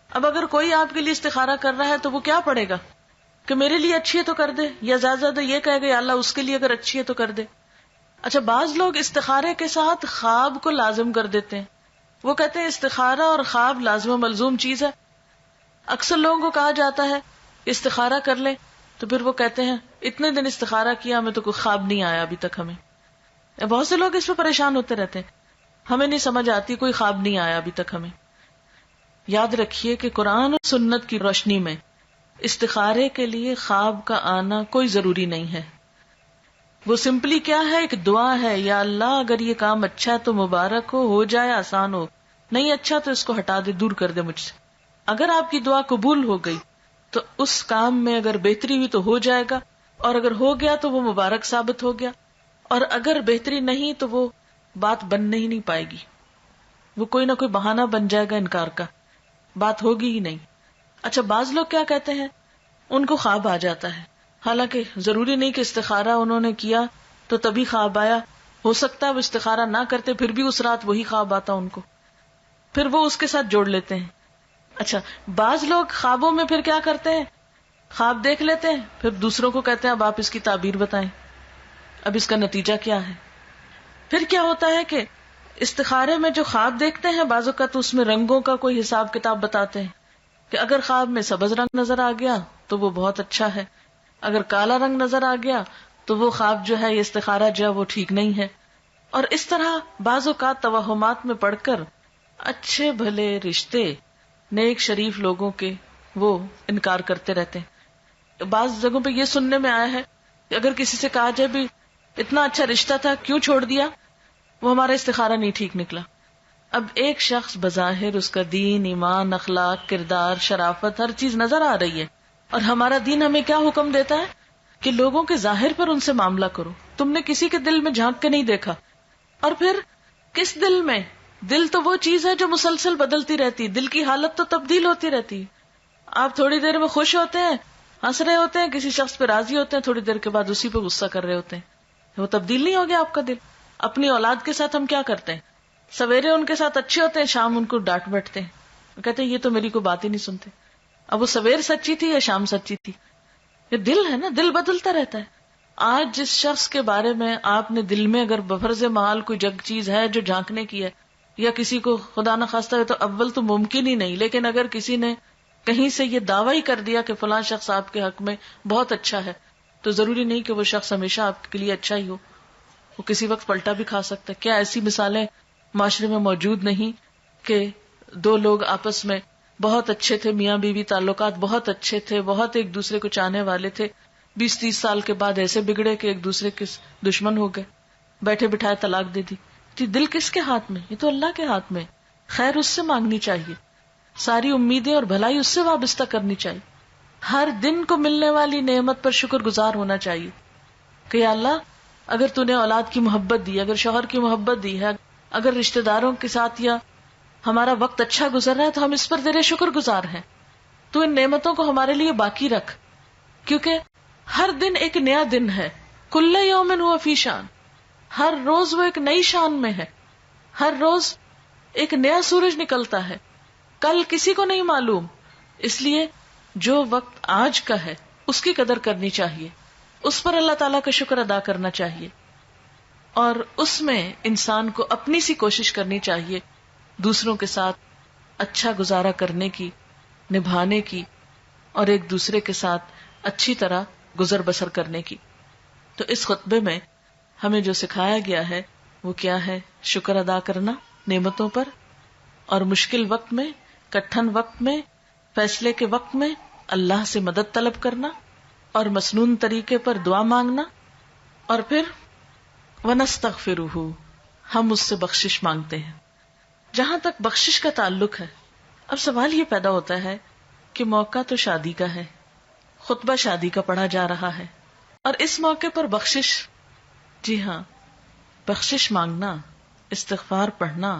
اب اگر کوئی آپ کے لیے استخارہ کر رہا ہے تو وہ کیا پڑھے گا کہ میرے لیے اچھی ہے تو کر دے، یا زیادہ زیادہ یہ کہے گا یا اللہ اس کے لیے اگر اچھی ہے تو کر دے. اچھا، بعض لوگ استخارے کے ساتھ خواب کو لازم کر دیتے ہیں. وہ کہتے ہیں استخارہ اور خواب لازم و ملزوم چیز ہے. اکثر لوگوں کو کہا جاتا ہے استخارہ کر لیں تو پھر وہ کہتے ہیں اتنے دن استخارہ کیا ہمیں تو کوئی خواب نہیں آیا ابھی تک. ہمیں بہت سے لوگ اس پہ پریشان ہوتے رہتے ہیں، ہمیں نہیں سمجھ آتی، کوئی خواب نہیں آیا ابھی تک ہمیں. یاد رکھیے کہ قرآن اور سنت کی روشنی میں استخارے کے لیے خواب کا آنا کوئی ضروری نہیں ہے. وہ سمپلی کیا ہے، ایک دعا ہے، یا اللہ اگر یہ کام اچھا ہے تو مبارک ہو جائے، آسان ہو، نہیں اچھا تو اس کو ہٹا دے، دور کر دے مجھ سے. اگر آپ کی دعا قبول ہو گئی تو اس کام میں اگر بہتری ہوئی تو ہو جائے گا، اور اگر ہو گیا تو وہ مبارک ثابت ہو گیا، اور اگر بہتری نہیں تو وہ بات بننے ہی نہیں پائے گی، وہ کوئی نہ کوئی بہانہ بن جائے گا انکار کا، بات ہوگی ہی نہیں. اچھا، بعض لوگ کیا کہتے ہیں، ان کو خواب آ جاتا ہے، حالانکہ ضروری نہیں کہ استخارہ انہوں نے کیا تو تبھی خواب آیا، ہو سکتا ہے وہ استخارہ نہ کرتے پھر بھی اس رات وہی خواب آتا ان کو، پھر وہ اس کے ساتھ جوڑ لیتے ہیں. اچھا، بعض لوگ خوابوں میں پھر کیا کرتے ہیں، خواب دیکھ لیتے ہیں، پھر دوسروں کو کہتے ہیں اب آپ اس کی تعبیر بتائیں، اب اس کا نتیجہ کیا ہے. پھر کیا ہوتا ہے کہ استخارے میں جو خواب دیکھتے ہیں بعض اوقات اس میں رنگوں کا کوئی حساب کتاب بتاتے ہیں کہ اگر خواب میں سبز رنگ نظر آ گیا تو وہ بہت اچھا ہے، اگر کالا رنگ نظر آ گیا تو وہ خواب جو ہے یہ استخارہ جو ہے وہ ٹھیک نہیں ہے. اور اس طرح بعض اوقات توہمات میں پڑھ کر اچھے بھلے رشتے نیک شریف لوگوں کے وہ انکار کرتے رہتے ہیں. بعض جگہوں پہ یہ سننے میں آیا ہے کہ اگر کسی سے کہا جائے بھی اتنا اچھا رشتہ تھا کیوں چھوڑ دیا، وہ ہمارا استخارہ نہیں ٹھیک نکلا. اب ایک شخص بظاہر اس کا دین، ایمان، اخلاق، کردار، شرافت ہر چیز نظر آ رہی ہے، اور ہمارا دین ہمیں کیا حکم دیتا ہے کہ لوگوں کے ظاہر پر ان سے معاملہ کرو. تم نے کسی کے دل میں جھانک کے نہیں دیکھا. اور پھر کس دل میں؟ دل تو وہ چیز ہے جو مسلسل بدلتی رہتی، دل کی حالت تو تبدیل ہوتی رہتی. آپ تھوڑی دیر میں خوش ہوتے ہیں، ہنس رہے ہوتے ہیں، کسی شخص پہ راضی ہوتے ہیں، تھوڑی دیر کے بعد اسی پہ غصہ کر رہے ہوتے ہیں. وہ تبدیل نہیں ہو گیا آپ کا دل؟ اپنی اولاد کے ساتھ ہم کیا کرتے ہیں؟ سویرے ان کے ساتھ اچھے ہوتے ہیں، شام ان کو ڈانٹ بیٹھتے ہیں، کہتے ہیں یہ تو میری کوئی بات ہی نہیں سنتے. اب وہ سویر سچی تھی یا شام سچی تھی؟ یہ دل ہے نا، دل بدلتا رہتا ہے. آج جس شخص کے بارے میں آپ نے دل میں اگر بفرض محال کوئی جگ چیز ہے جو جھانکنے کی ہے، یا کسی کو خدا نخواستہ ہے تو اول تو ممکن ہی نہیں، لیکن اگر کسی نے کہیں سے یہ دعویٰ ہی کر دیا کہ فلاں شخص آپ کے حق میں بہت اچھا ہے، تو ضروری نہیں کہ وہ شخص ہمیشہ آپ کے لیے اچھا ہی ہو. وہ کسی وقت پلٹا بھی کھا سکتا ہے. کیا ایسی مثالیں معاشرے میں موجود نہیں کہ دو لوگ آپس میں بہت اچھے تھے، میاں بیوی تعلقات بہت اچھے تھے، بہت ایک دوسرے کو چاہنے والے تھے، 20-30 سال کے بعد ایسے بگڑے کہ ایک دوسرے کے دشمن ہو گئے، بیٹھے بٹھائے طلاق دے دی. دل کس کے ہاتھ میں؟ یہ تو اللہ کے ہاتھ میں. خیر اس سے مانگنی چاہیے، ساری امیدیں اور بھلائی اس سے وابستہ کرنی چاہیے. ہر دن کو ملنے والی نعمت پر شکر گزار ہونا چاہیے کہ یا اللہ اگر تو نے اولاد کی محبت دی، اگر شوہر کی محبت دی ہے، اگر رشتہ داروں کے ساتھ یا ہمارا وقت اچھا گزر رہا ہے تو ہم اس پر تیرے شکر گزار ہیں. تو ان نعمتوں کو ہمارے لیے باقی رکھ، کیونکہ ہر دن ایک نیا دن ہے. کل یوم ہوا فی شان، ہر روز وہ ایک نئی شان میں ہے، ہر روز ایک نیا سورج نکلتا ہے. کل کسی کو نہیں معلوم، اس لیے جو وقت آج کا ہے اس کی قدر کرنی چاہیے، اس پر اللہ تعالیٰ کا شکر ادا کرنا چاہیے، اور اس میں انسان کو اپنی سی کوشش کرنی چاہیے دوسروں کے ساتھ اچھا گزارا کرنے کی، نبھانے کی، اور ایک دوسرے کے ساتھ اچھی طرح گزر بسر کرنے کی. تو اس خطبے میں ہمیں جو سکھایا گیا ہے وہ کیا ہے؟ شکر ادا کرنا نعمتوں پر، اور مشکل وقت میں، کٹھن وقت میں، فیصلے کے وقت میں اللہ سے مدد طلب کرنا، اور مسنون طریقے پر دعا مانگنا، اور پھر وَنَسْتَغْفِرُهُ، ہم اس سے بخشش مانگتے ہیں. جہاں تک بخشش کا تعلق ہے، اب سوال یہ پیدا ہوتا ہے کہ موقع تو شادی کا ہے، خطبہ شادی کا پڑھا جا رہا ہے، اور اس موقع پر بخشش، جی ہاں، بخشش مانگنا، استغفار پڑھنا،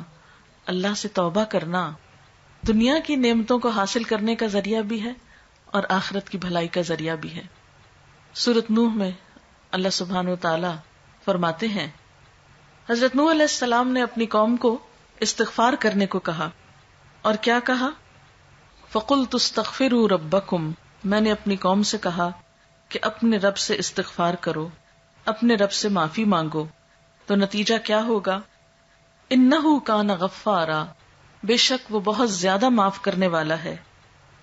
اللہ سے توبہ کرنا دنیا کی نعمتوں کو حاصل کرنے کا ذریعہ بھی ہے اور آخرت کی بھلائی کا ذریعہ بھی ہے. سورۃ نوح میں اللہ سبحانہ و تعالی فرماتے ہیں، حضرت نوح علیہ السلام نے اپنی قوم کو استغفار کرنے کو کہا، اور کیا کہا؟ فَقُلْتُ اسْتَغْفِرُوا رَبَّكُمْ، میں نے اپنی قوم سے کہا کہ اپنے رب سے استغفار کرو، اپنے رب سے معافی مانگو. تو نتیجہ کیا ہوگا؟ انہو کان غفارا، بے شک وہ بہت زیادہ معاف کرنے والا ہے.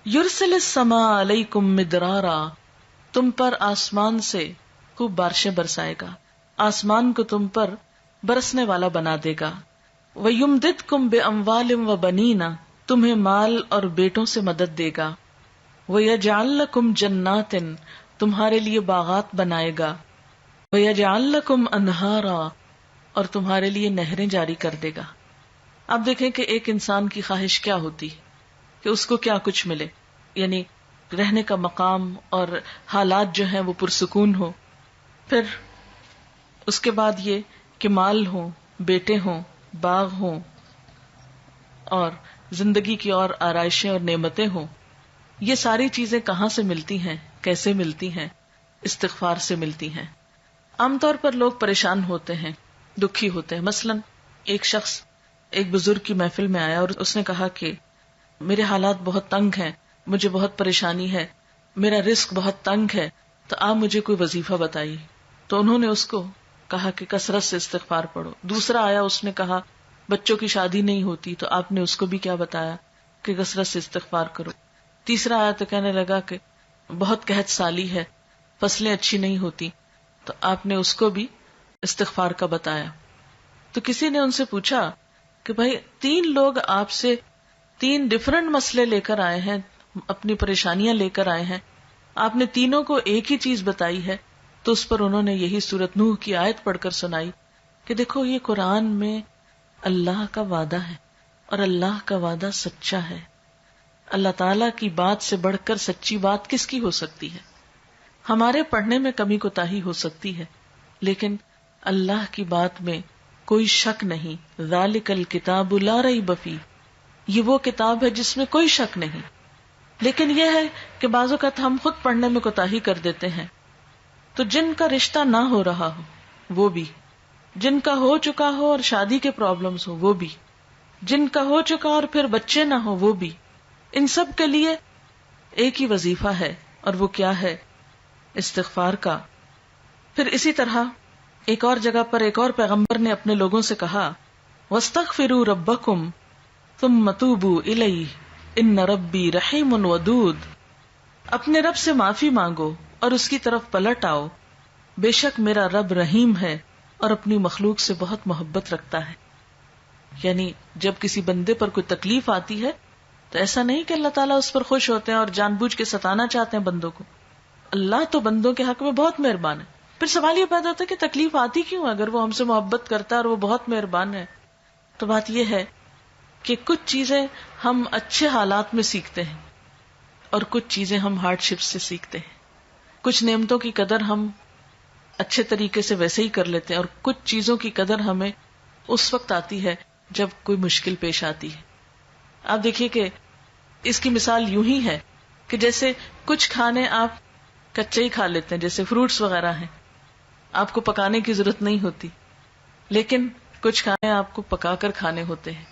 یرسل السماء علیکم مدرارا، تم پر آسمان سے خوب بارشیں برسائے گا، آسمان کو تم پر برسنے والا بنا دے گا. وَيُمْدِدْكُمْ بِأَمْوَالٍ وَبَنِينَ، تمہیں مال اور بیٹوں سے مدد دے گا. وَيَجْعَلْ لَكُمْ جَنَّاتٍ، تمہارے لیے باغات بنائے گا. وَيَجْعَلْ لَكُمْ أَنْهَارًا، اور تمہارے لیے نہریں جاری کر دے گا. اب دیکھیں کہ ایک انسان کی خواہش کیا ہوتی کہ اس کو کیا کچھ ملے، یعنی رہنے کا مقام اور حالات جو ہیں وہ پرسکون ہو، پھر اس کے بعد یہ کہ مال ہوں، بیٹے ہوں، باغ ہوں، اور زندگی کی اور آرائشیں اور نعمتیں ہوں. یہ ساری چیزیں کہاں سے ملتی ہیں، کیسے ملتی ہیں؟ استغفار سے ملتی ہیں. عام طور پر لوگ پریشان ہوتے ہیں، دکھی ہوتے ہیں. مثلا ایک شخص ایک بزرگ کی محفل میں آیا اور اس نے کہا کہ میرے حالات بہت تنگ ہیں، مجھے بہت پریشانی ہے، میرا رزق بہت تنگ ہے، تو آپ مجھے کوئی وظیفہ بتائیے. تو انہوں نے اس کو کہا کہ کثرت سے استغفار پڑھو. دوسرا آیا، اس نے کہا بچوں کی شادی نہیں ہوتی، تو آپ نے اس کو بھی کیا بتایا کہ کثرت سے استغفار کرو. تیسرا آیا تو کہنے لگا کہ بہت قحط سالی ہے، فصلیں اچھی نہیں ہوتی، تو آپ نے اس کو بھی استغفار کا بتایا. تو کسی نے ان سے پوچھا کہ بھائی 3 لوگ آپ سے 3 ڈفرنٹ مسئلے لے کر آئے ہیں، اپنی پریشانیاں لے کر آئے ہیں، آپ نے تینوں کو ایک ہی چیز بتائی ہے. تو اس پر انہوں نے یہی سورۃ نوح کی آیت پڑھ کر سنائی کہ دیکھو یہ قرآن میں اللہ کا وعدہ ہے، اور اللہ کا وعدہ سچا ہے. اللہ تعالی کی بات سے بڑھ کر سچی بات کس کی ہو سکتی ہے؟ ہمارے پڑھنے میں کمی کوتاہی ہو سکتی ہے، لیکن اللہ کی بات میں کوئی شک نہیں. ذالک الکتاب لا ریب فیہ، یہ وہ کتاب ہے جس میں کوئی شک نہیں. لیکن یہ ہے کہ بعض اوقات ہم خود پڑھنے میں کوتاہی کر دیتے ہیں. تو جن کا رشتہ نہ ہو رہا ہو وہ بھی، جن کا ہو چکا ہو اور شادی کے پرابلمز ہو وہ بھی، جن کا ہو چکا اور پھر بچے نہ ہو وہ بھی، ان سب کے لیے ایک ہی وظیفہ ہے، اور وہ کیا ہے؟ استغفار کا. پھر اسی طرح ایک اور جگہ پر ایک اور پیغمبر نے اپنے لوگوں سے کہا وَاسْتَغْفِرُوا رَبَّكُمْ ثُمَّ تُوبُوا إِلَيْهِ إِنَّ رَبِّي رَحِيمٌ وَدُودٌ. اپنے رب سے معافی مانگو اور اس کی طرف پلٹ آؤ، بے شک میرا رب رحیم ہے اور اپنی مخلوق سے بہت محبت رکھتا ہے. یعنی جب کسی بندے پر کوئی تکلیف آتی ہے تو ایسا نہیں کہ اللہ تعالیٰ اس پر خوش ہوتے ہیں اور جان بوجھ کے ستانا چاہتے ہیں بندوں کو. اللہ تو بندوں کے حق میں بہت مہربان ہے. پھر سوال یہ پیدا ہوتا ہے کہ تکلیف آتی کیوں؟ اگر وہ ہم سے محبت کرتا ہے اور وہ بہت مہربان ہے. تو بات یہ ہے کہ کچھ چیزیں ہم اچھے حالات میں سیکھتے ہیں اور کچھ چیزیں ہم ہارڈ شپ سے سیکھتے ہیں. کچھ نعمتوں کی قدر ہم اچھے طریقے سے ویسے ہی کر لیتے ہیں اور کچھ چیزوں کی قدر ہمیں اس وقت آتی ہے جب کوئی مشکل پیش آتی ہے. آپ دیکھیے کہ اس کی مثال یوں ہی ہے کہ جیسے کچھ کھانے آپ کچے ہی کھا لیتے ہیں، جیسے فروٹس وغیرہ ہیں، آپ کو پکانے کی ضرورت نہیں ہوتی، لیکن کچھ کھانے آپ کو پکا کر کھانے ہوتے ہیں.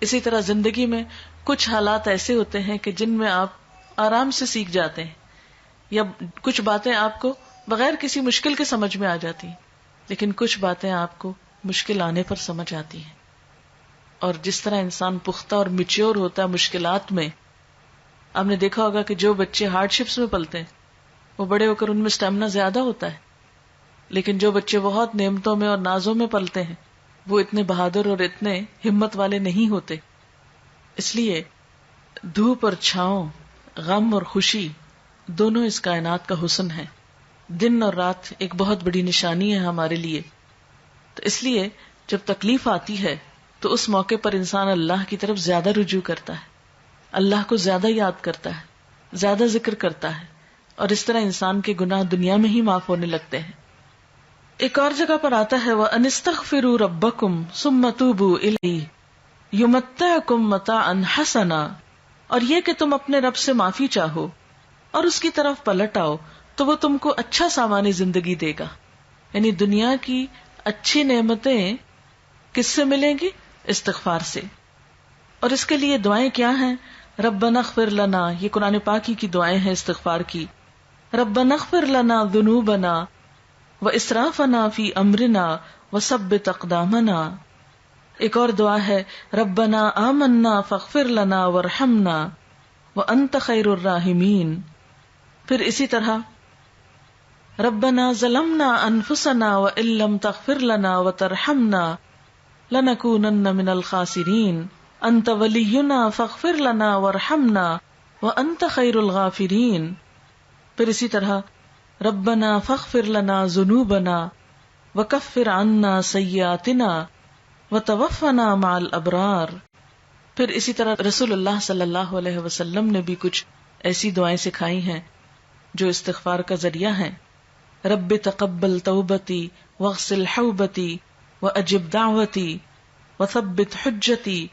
اسی طرح زندگی میں کچھ حالات ایسے ہوتے ہیں کہ جن میں آپ آرام سے سیکھ جاتے ہیں، یا کچھ باتیں آپ کو بغیر کسی مشکل کے سمجھ میں آ جاتی ہیں، لیکن کچھ باتیں آپ کو مشکل آنے پر سمجھ آتی ہیں. اور جس طرح انسان پختہ اور میچیور ہوتا ہے مشکلات میں، آپ نے دیکھا ہوگا کہ جو بچے ہارڈ شپس میں پلتے ہیں وہ بڑے ہو کر ان میں اسٹیمنا زیادہ ہوتا ہے، لیکن جو بچے بہت نعمتوں میں اور نازوں میں پلتے ہیں وہ اتنے بہادر اور اتنے ہمت والے نہیں ہوتے. اس لیے دھوپ اور چھاؤں، غم اور خوشی دونوں اس کائنات کا حسن ہے. دن اور رات ایک بہت بڑی نشانی ہے ہمارے لیے. تو اس لیے جب تکلیف آتی ہے تو اس موقع پر انسان اللہ کی طرف زیادہ رجوع کرتا ہے، اللہ کو زیادہ یاد کرتا ہے، زیادہ ذکر کرتا ہے، اور اس طرح انسان کے گناہ دنیا میں ہی معاف ہونے لگتے ہیں. ایک اور جگہ پر آتا ہے وَأَنِ اسْتَغْفِرُوا رَبَّكُمْ ثُمَّ تُوبُوا إِلَيْهِ يُمَتِّعْكُمْ مَتَاعًا حَسَنًا. اور یہ کہ تم اپنے رب سے معافی چاہو اور اس کی طرف پلٹ آؤ تو وہ تم کو اچھا سامان زندگی دے گا. یعنی دنیا کی اچھی نعمتیں کس سے ملیں گی؟ استغفار سے. اور اس کے لیے دعائیں کیا ہیں؟ ربنا اغفر لنا، یہ قرآن پاک کی دعائیں ہیں استغفار کی. ربنا اغفر لنا ذنوبنا واسرافنا فی امرنا وثبت اقدامنا. ایک اور دعا ہے ربنا آمنا فاغفر لنا وارحمنا وانت خیر الراحمین. پھر اسی طرح ربنا ظلمنا انفسنا وان لم تغفر لنا وترحمنا لنکونن من الخاسرین انت ولینا فاغفر لنا وارحمنا وانت خیر الغافرین. پھر اسی طرح ربنا فاغفر لنا ذنوبنا وکفر عنا سیئاتنا وتوفنا مع الابرار. پھر اسی طرح رسول اللہ صلی اللہ علیہ وسلم نے بھی کچھ ایسی دعائیں سکھائی ہیں جو استغفار کا ذریعہ ہیں. رب تقبل توبتی واغسل حوبتی واجب دعوتی وثبت حجتی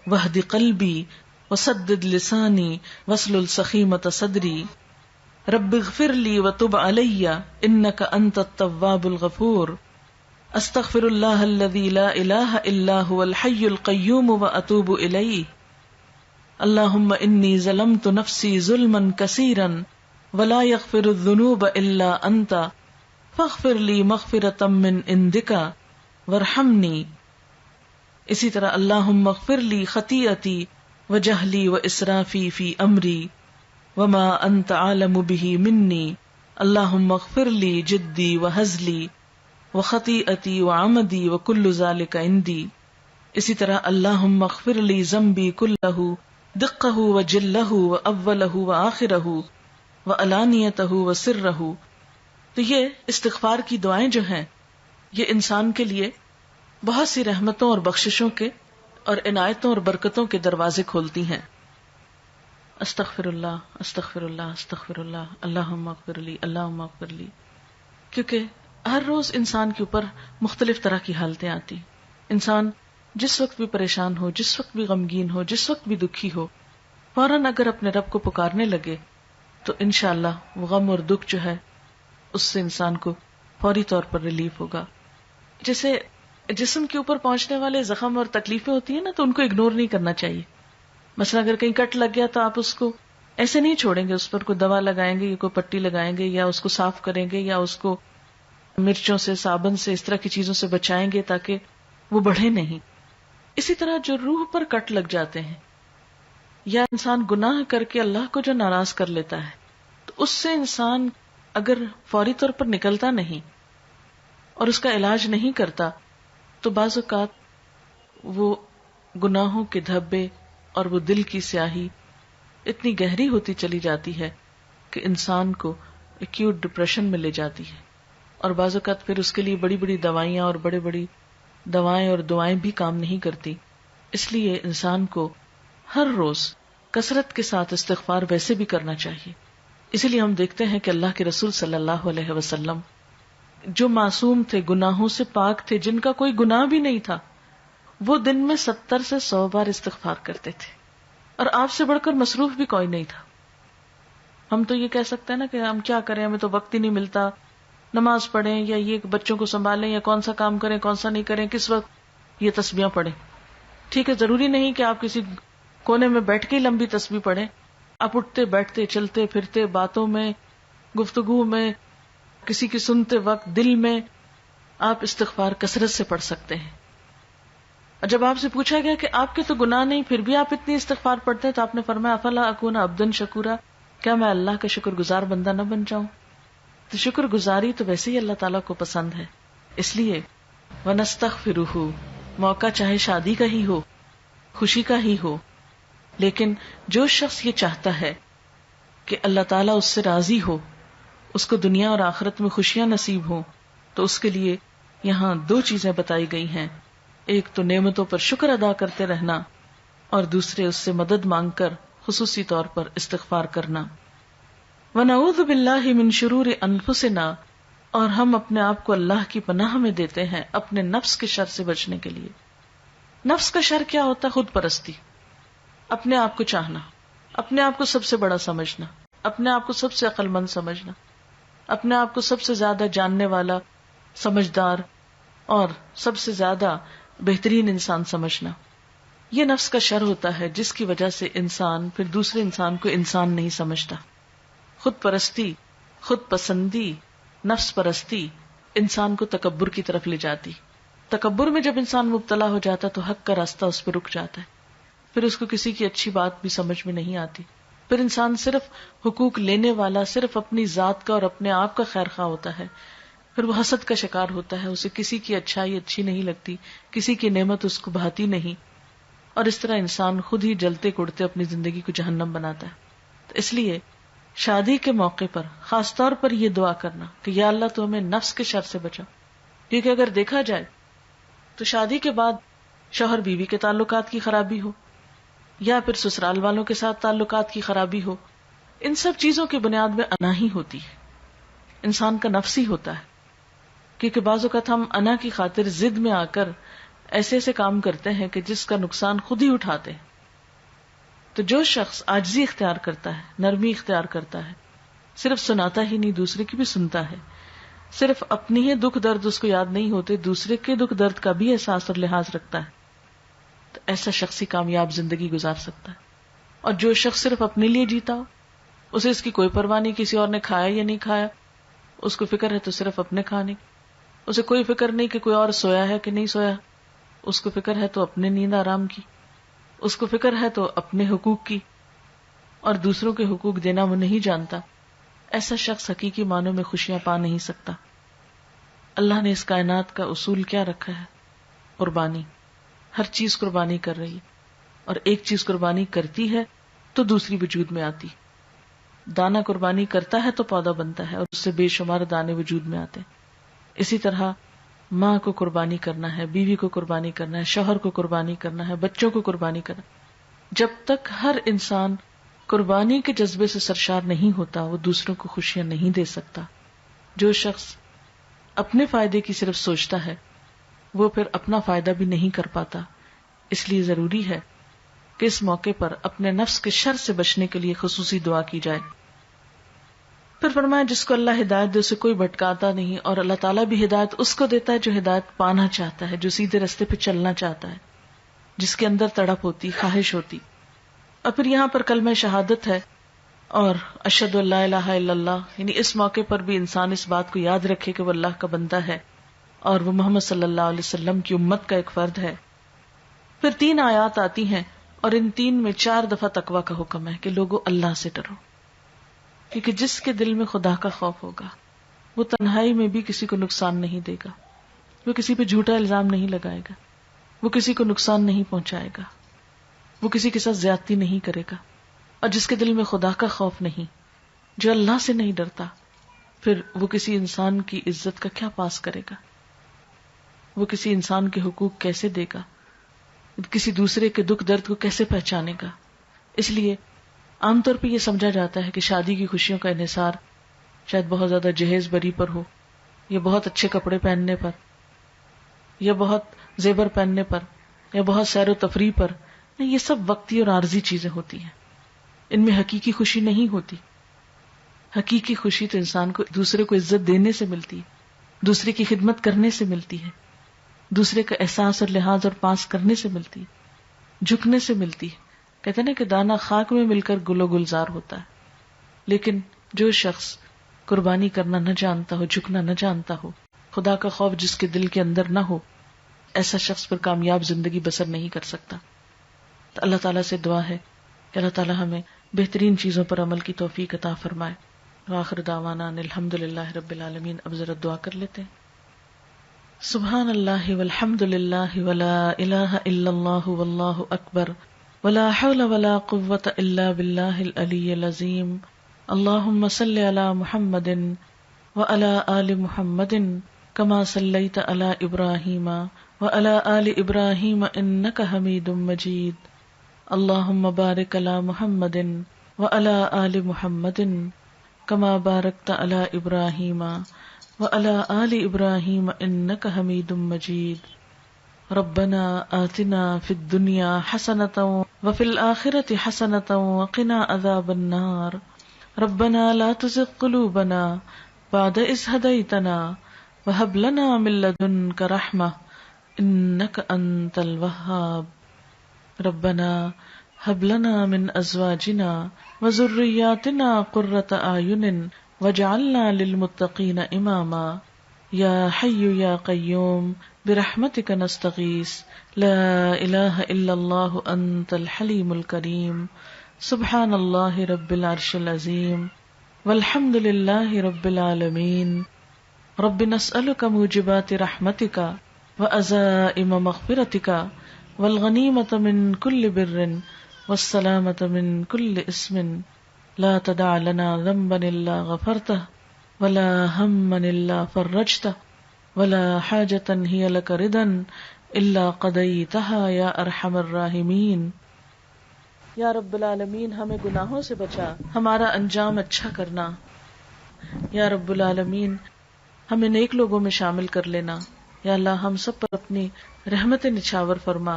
واہد قلبی وسدد لسانی واسلل سخیمۃ صدری. رب اغفر لی وتب علی انک انت التواب الغفور. استغفر اللہ الذی لا الہ الا هو الحی القیوم واتوب الیہ. اللہم انی ظلمت نفسی ظلما کثیرا ولا یغفر الذنوب الا انت فاغفر لی مغفرۃ من عندک وارحمنی. اسی طرح اللہم اغفر لی خطیئتی وجہلی واسرافی فی امری وما انت عالم به منی. اللہم اغفر لی جدی وہزلی وخطیئتی وعمدی وکل ذلک عندی. اسی طرح اللہم اغفر لی ذنبی کلہ دقہ وجلہ واولہ وآخرہ وعلانیتہ وسرہ. تو یہ استغفار کی دعائیں جو ہیں یہ انسان کے لیے بہت سی رحمتوں اور بخششوں کے اور عنایتوں اور برکتوں کے دروازے کھولتی ہیں. استغفر اللہ استغفر اللہ استغفر اللہ، اللہم اغفر لی اللہم اغفر لی. کیونکہ ہر روز انسان کے اوپر مختلف طرح کی حالتیں آتی. انسان جس وقت بھی پریشان ہو، جس وقت بھی غمگین ہو، جس وقت بھی دکھی ہو، فوراً اگر اپنے رب کو پکارنے لگے تو انشاءاللہ وہ غم اور دکھ جو ہے اس سے انسان کو فوری طور پر ریلیف ہوگا. جیسے جسم کے اوپر پہنچنے والے زخم اور تکلیفیں ہوتی ہیں نا، تو ان کو اگنور نہیں کرنا چاہیے. مثلا اگر کہیں کٹ لگ گیا تو آپ اس کو ایسے نہیں چھوڑیں گے، اس پر کوئی دوا لگائیں گے یا کوئی پٹی لگائیں گے یا اس کو صاف کریں گے یا اس کو مرچوں سے، صابن سے، اس طرح کی چیزوں سے بچائیں گے تاکہ وہ بڑھے نہیں. اسی طرح جو روح پر کٹ لگ جاتے ہیں یا انسان گناہ کر کے اللہ کو جو ناراض کر لیتا ہے، تو اس سے انسان اگر فوری طور پر نکلتا نہیں اور اس کا علاج نہیں کرتا تو بعض اوقات وہ گناہوں کے دھبے اور وہ دل کی سیاہی اتنی گہری ہوتی چلی جاتی ہے کہ انسان کو ایکیوٹ ڈپریشن میں لے جاتی ہے. اور بعض اوقات پھر اس کے لیے بڑی بڑی دوائیاں اور بڑی بڑی دوائیں اور دعائیں بھی کام نہیں کرتی. اس لیے انسان کو ہر روز کثرت کے ساتھ استغفار ویسے بھی کرنا چاہیے. اسی لیے ہم دیکھتے ہیں کہ اللہ کے رسول صلی اللہ علیہ وسلم جو معصوم تھے، گناہوں سے پاک تھے، جن کا کوئی گناہ بھی نہیں تھا، وہ دن میں 70 سے 100 بار استغفار کرتے تھے. اور آپ سے بڑھ کر مصروف بھی کوئی نہیں تھا. ہم تو یہ کہہ سکتے ہیں نا کہ ہم کیا کریں، ہمیں تو وقت ہی نہیں ملتا، نماز پڑھیں یا یہ بچوں کو سنبھالیں یا کون سا کام کریں کون سا نہیں کریں، کس وقت یہ تسبیحاں پڑھیں. ٹھیک ہے، ضروری نہیں کہ آپ کسی کونے میں بیٹھ کے لمبی تسبیح پڑھیں. آپ اٹھتے بیٹھتے چلتے پھرتے باتوں میں، گفتگو میں، کسی کی سنتے وقت دل میں آپ استغفار کثرت سے پڑھ سکتے ہیں. اور جب آپ سے پوچھا گیا کہ آپ کے تو گناہ نہیں پھر بھی آپ اتنی استغفار پڑھتے ہیں، تو آپ نے فرمایا افلا اکون عبدا شکورا، کیا میں اللہ کا شکر گزار بندہ نہ بن جاؤں؟ تو شکر گزاری تو ویسے ہی اللہ تعالیٰ کو پسند ہے. اس لیے وَنَسْتَغْفِرُهُ، موقع چاہے شادی کا ہی ہو، خوشی کا ہی ہو، لیکن جو شخص یہ چاہتا ہے کہ اللہ تعالیٰ اس سے راضی ہو، اس کو دنیا اور آخرت میں خوشیاں نصیب ہوں، تو اس کے لیے یہاں 2 چیزیں بتائی گئی ہیں. ایک تو نعمتوں پر شکر ادا کرتے رہنا، اور دوسرے اس سے مدد مانگ کر خصوصی طور پر استغفار کرنا. وَنَعُوذُ بِاللَّهِ مِن شُرُورِ أَنفُسِنَا، اور ہم اپنے آپ کو اللہ کی پناہ میں دیتے ہیں اپنے نفس کے شر سے بچنے کے لیے. نفس کا شر کیا ہوتا ہے؟ خود پرستی، اپنے آپ کو چاہنا، اپنے آپ کو سب سے بڑا سمجھنا، اپنے آپ کو سب سے عقل مند سمجھنا، اپنے آپ کو سب سے زیادہ جاننے والا، سمجھدار اور سب سے زیادہ بہترین انسان سمجھنا. یہ نفس کا شر ہوتا ہے جس کی وجہ سے انسان پھر دوسرے انسان کو انسان نہیں سمجھتا. خود پرستی، خود پسندی، نفس پرستی انسان کو تکبر کی طرف لے جاتی. تکبر میں جب انسان مبتلا ہو جاتا تو حق کا راستہ اس پہ رک جاتا ہے، پھر اس کو کسی کی اچھی بات بھی سمجھ میں نہیں آتی. پھر انسان صرف حقوق لینے والا، صرف اپنی ذات کا اور اپنے آپ کا خیر خواہ ہوتا ہے. پھر وہ حسد کا شکار ہوتا ہے، اسے کسی کی اچھائی اچھی نہیں لگتی، کسی کی نعمت اس کو بھاتی نہیں، اور اس طرح انسان خود ہی جلتے کڑتے اپنی زندگی کو جہنم بناتا ہے. تو اس لیے شادی کے موقع پر خاص طور پر یہ دعا کرنا کہ یا اللہ تو ہمیں نفس کے شر سے بچا. کیونکہ اگر دیکھا جائے تو شادی کے بعد شوہر بیوی کے تعلقات کی خرابی ہو یا پھر سسرال والوں کے ساتھ تعلقات کی خرابی ہو، ان سب چیزوں کی بنیاد میں انا ہی ہوتی ہے، انسان کا نفس ہی ہوتا ہے. کیونکہ بعض اوقات ہم انا کی خاطر ضد میں آ کر ایسے ایسے کام کرتے ہیں کہ جس کا نقصان خود ہی اٹھاتے ہیں. تو جو شخص عاجزی اختیار کرتا ہے، نرمی اختیار کرتا ہے، صرف سناتا ہی نہیں دوسرے کی بھی سنتا ہے، صرف اپنی ہی دکھ درد اس کو یاد نہیں ہوتے، دوسرے کے دکھ درد کا بھی احساس اور لحاظ رکھتا ہے، تو ایسا شخص ہی کامیاب زندگی گزار سکتا ہے. اور جو شخص صرف اپنے لیے جیتا ہو، اسے اس کی کوئی پرواہ نہیں کسی اور نے کھایا یا نہیں کھایا، اس کو فکر ہے تو صرف اپنے کھانے کی، اسے کوئی فکر نہیں کہ کوئی اور سویا ہے کہ نہیں سویا، اس کو فکر ہے تو اپنے نیند آرام کی، اس کو فکر ہے تو اپنے حقوق کی، اور دوسروں کے حقوق دینا وہ نہیں جانتا، ایسا شخص حقیقی معنوں میں خوشیاں پا نہیں سکتا. اللہ نے اس کائنات کا اصول کیا رکھا ہے؟ قربانی. ہر چیز قربانی کر رہی ہے، اور ایک چیز قربانی کرتی ہے تو دوسری وجود میں آتی. دانہ قربانی کرتا ہے تو پودا بنتا ہے اور اس سے بے شمار دانے وجود میں آتے ہیں. اسی طرح ماں کو قربانی کرنا ہے، بیوی کو قربانی کرنا ہے، شوہر کو قربانی کرنا ہے، بچوں کو قربانی کرنا ہے. جب تک ہر انسان قربانی کے جذبے سے سرشار نہیں ہوتا وہ دوسروں کو خوشیاں نہیں دے سکتا. جو شخص اپنے فائدے کی صرف سوچتا ہے وہ پھر اپنا فائدہ بھی نہیں کر پاتا. اس لیے ضروری ہے کہ اس موقع پر اپنے نفس کے شر سے بچنے کے لیے خصوصی دعا کی جائے. پھر فرمایا جس کو اللہ ہدایت دے اسے کوئی بھٹکاتا نہیں، اور اللہ تعالیٰ بھی ہدایت اس کو دیتا ہے جو ہدایت پانا چاہتا ہے، جو سیدھے رستے پہ چلنا چاہتا ہے، جس کے اندر تڑپ ہوتی، خواہش ہوتی. اور پھر یہاں پر کلمہ شہادت ہے اور اشہد ان لا الہ الا اللہ، یعنی اس موقع پر بھی انسان اس بات کو یاد رکھے کہ وہ اللہ کا بندہ ہے اور وہ محمد صلی اللہ علیہ وسلم کی امت کا ایک فرد ہے. پھر 3 آیات آتی ہیں اور ان 3 میں 4 دفعہ تقویٰ کا حکم ہے کہ لوگوں اللہ سے ڈرو، کیونکہ جس کے دل میں خدا کا خوف ہوگا وہ تنہائی میں بھی کسی کو نقصان نہیں دے گا، وہ کسی پہ جھوٹا الزام نہیں لگائے گا، وہ کسی کو نقصان نہیں پہنچائے گا، وہ کسی کے ساتھ زیادتی نہیں کرے گا. اور جس کے دل میں خدا کا خوف نہیں، جو اللہ سے نہیں ڈرتا، پھر وہ کسی انسان کی عزت کا کیا پاس کرے گا، وہ کسی انسان کے حقوق کیسے دے گا، کسی دوسرے کے دکھ درد کو کیسے پہچانے گا. اس لیے عام طور پہ یہ سمجھا جاتا ہے کہ شادی کی خوشیوں کا انحصار شاید بہت زیادہ جہیز بری پر ہو، یا بہت اچھے کپڑے پہننے پر، یا بہت زیور پہننے پر، یا بہت سیر و تفریح پر. نہیں، یہ سب وقتی اور عارضی چیزیں ہوتی ہیں، ان میں حقیقی خوشی نہیں ہوتی. حقیقی خوشی تو انسان کو دوسرے کو عزت دینے سے ملتی ہے، دوسرے کی خدمت کرنے سے ملتی ہے، دوسرے کا احساس اور لحاظ اور پاس کرنے سے ملتی ہے، جھکنے سے ملتی ہے. کہتے ہیں نا کہ دانا خاک میں مل کر گل و گلزار ہوتا ہے. لیکن جو شخص قربانی کرنا نہ جانتا ہو، جھکنا نہ جانتا ہو، خدا کا خوف جس کے دل کے اندر نہ ہو، ایسا شخص پر کامیاب زندگی بسر نہیں کر سکتا. تو اللہ تعالیٰ سے دعا ہے کہ اللہ تعالیٰ ہمیں بہترین چیزوں پر عمل کی توفیق عطا فرمائے. وآخر دعوانا ان الحمدللہ رب العالمین. اب ذرا دعا کر لیتے ہیں. سبحان اللہ والحمد للہ ولا الہ الا اللہ واللہ اکبر ولا حول ولا قوة الا باللہ العلی العظیم. اللہم صل علی محمد وعلی آل محمد کما صلیت علی ابراہیم وعلی آل ابراہیم انک حمید مجید. اللہم بارک علی محمد وعلی آل محمد کما بارکت علی ابراہیم وعلی آل ابراہیم انک حمید مجید. ربنا آتنا فی الدنیا حسنۃ وفی الآخرۃ حسنۃ وقنا عذاب النار. ربنا لا تزغ قلوبنا بعد اذ ہدیتنا وہب لنا من لدنک رحمۃ انک انت الوہاب. ربنا هب لنا من ازواجنا وذرياتنا قرة اعین واجعلنا للمتقین اماما. یا حی یا قیوم برحمتک نستغیث لا الہ الا اللہ انت الحلیم الکریم. سبحان اللہ رب العرش العظیم والحمد للہ رب العالمین. رب نسألک موجبات رحمتک وعزائم مغفرتک والغنیمة من كل بر والسلامة من كل اسم لا تدع لنا ذنبا الا غفرته ولا هما الا فرجته ولا حاجة هي لك رضا الا قضيتها يا ارحم الراحمین. یا رب العالمین ہمیں گناہوں سے بچا، ہمارا انجام اچھا کرنا. یا رب العالمین ہمیں نیک لوگوں میں شامل کر لینا. یا اللہ ہم سب پر اپنی رحمت نچھاور فرما،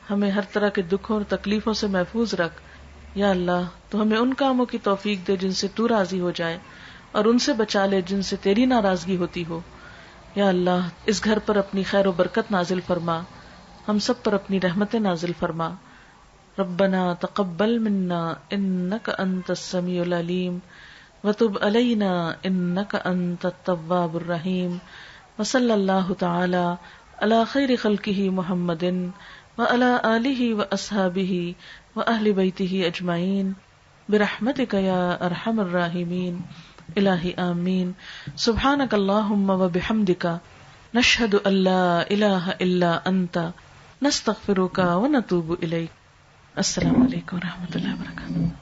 ہمیں ہر طرح کے دکھوں اور تکلیفوں سے محفوظ رکھ. یا اللہ تو ہمیں ان کاموں کی توفیق دے جن سے تو راضی ہو جائے، اور ان سے بچا لے جن سے تیری ناراضگی ہوتی ہو. یا اللہ اس گھر پر اپنی خیر و برکت نازل فرما، ہم سب پر اپنی رحمت نازل فرما. ربنا تقبل منا انک انت السمیع العلیم وتب علینا انک انت التواب الرحیم. وصلی اللہ تعالی علی خیر خلقہ محمد وعلی آلہ واصحابہ واہل بیتہ اجمعین برحمتک یا ارحم الراحمین. الہی آمین. سبحانک اللہم وبحمدک نشہد ان لا الہ الا انت نستغفرک ونتوب الیک. السلام علیکم ورحمۃ اللہ وبرکاتہ.